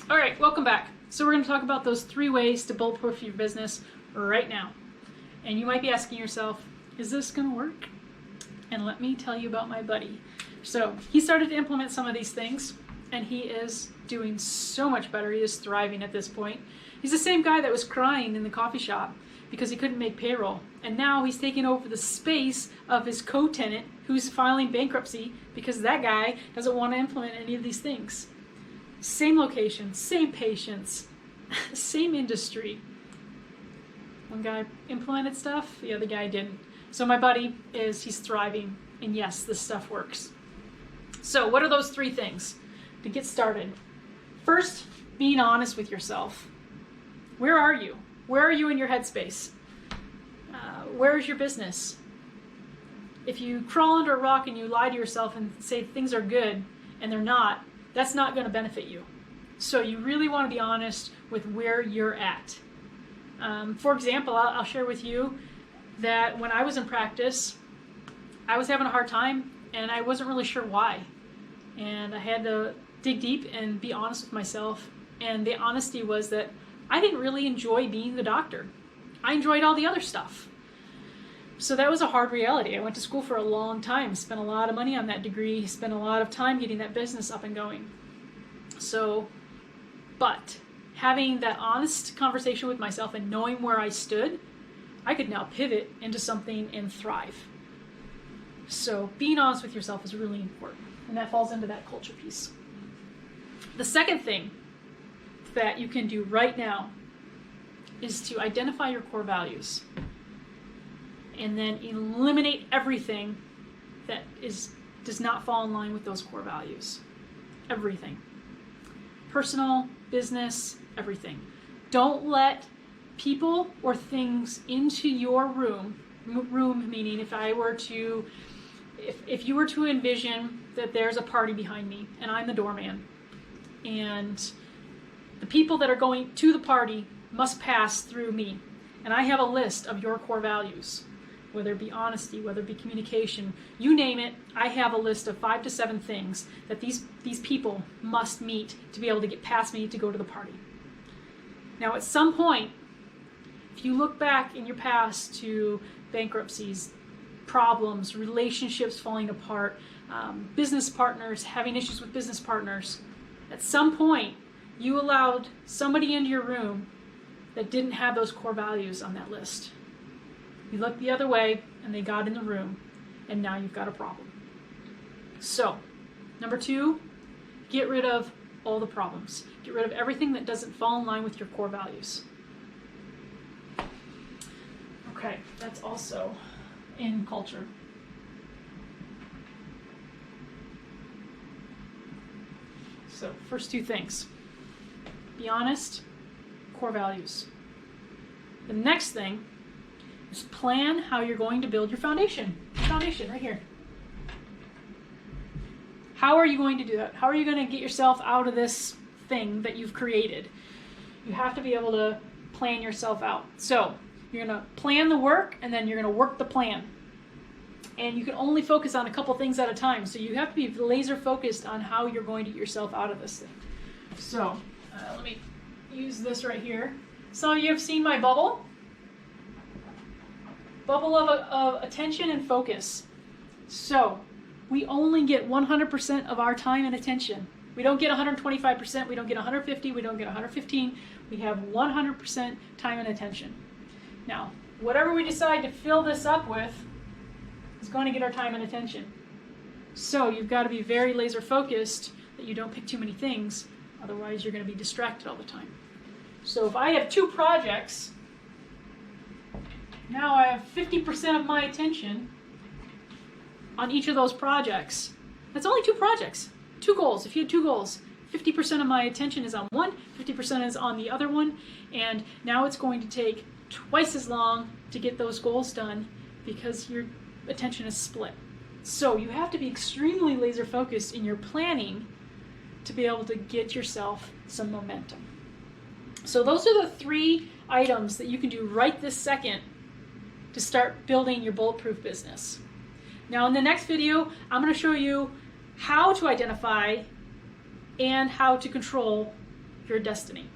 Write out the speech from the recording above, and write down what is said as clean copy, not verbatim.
All right, welcome back. So we're going to talk about those 3 ways to bulletproof your business right now. And you might be asking yourself, is this going to work? And let me tell you about my buddy. So he started to implement some of these things, and he is doing so much better. He is thriving at this point. He's the same guy that was crying in the coffee shop because he couldn't make payroll. And now he's taking over the space of his co-tenant who's filing bankruptcy because that guy doesn't want to implement any of these things. Same location, same patients, same industry. One guy implemented stuff, the other guy didn't. So my buddy he's thriving, and yes, this stuff works. So what are those 3 things to get started? First, being honest with yourself. Where are you? Where are you in your headspace? Where is your business? If you crawl under a rock and you lie to yourself and say things are good and they're not, that's not going to benefit you. So you really want to be honest with where you're at. For example, I'll share with you that when I was in practice, I was having a hard time and I wasn't really sure why. And I had to dig deep and be honest with myself. And the honesty was that I didn't really enjoy being the doctor. I enjoyed all the other stuff. So that was a hard reality. I went to school for a long time, spent a lot of money on that degree, spent a lot of time getting that business up and going. But having that honest conversation with myself and knowing where I stood, I could now pivot into something and thrive. So being honest with yourself is really important, and that falls into that culture piece. The second thing that you can do right now is to identify your core values and then eliminate everything that does not fall in line with those core values. Everything. Personal, business, everything. Don't let people or things into your room meaning if you were to envision that there's a party behind me and I'm the doorman, and the people that are going to the party must pass through me, and I have a list of your core values, whether it be honesty, whether it be communication, you name it. I have a list of 5 to 7 things that these people must meet to be able to get past me to go to the party. Now at some point, if you look back in your past to bankruptcies, problems, relationships falling apart, business partners having issues with business partners, at some point you allowed somebody into your room that didn't have those core values on that list. You looked the other way and they got in the room, and now you've got a problem. So, number 2, get rid of all the problems. Get rid of everything that doesn't fall in line with your core values. Okay, that's also in culture. So, first 2 things. Be honest, core values. The next thing is plan how you're going to build your foundation. Foundation, right here. How are you going to do that? How are you going to get yourself out of this thing that you've created? You have to be able to plan yourself out. So, you're going to plan the work, and then you're going to work the plan. And you can only focus on a couple things at a time. So you have to be laser focused on how you're going to get yourself out of this thing. So, let me use this right here. Some of you have seen my bubble. Bubble of attention and focus. So, we only get 100% of our time and attention. We don't get 125%, we don't get 150, we don't get 115. We have 100% time and attention. Now, whatever we decide to fill this up with is going to get our time and attention. So, you've got to be very laser focused that you don't pick too many things, otherwise you're going to be distracted all the time. So, if I have 2 projects, now I have 50% of my attention on each of those projects. That's only 2 projects, 2 goals. If you had 2 goals, 50% of my attention is on one, 50% is on the other one, and now it's going to take twice as long to get those goals done because your attention is split. So you have to be extremely laser focused in your planning to be able to get yourself some momentum. So those are the 3 items that you can do right this second to start building your bulletproof business. Now in the next video, I'm going to show you how to identify and how to control your destiny.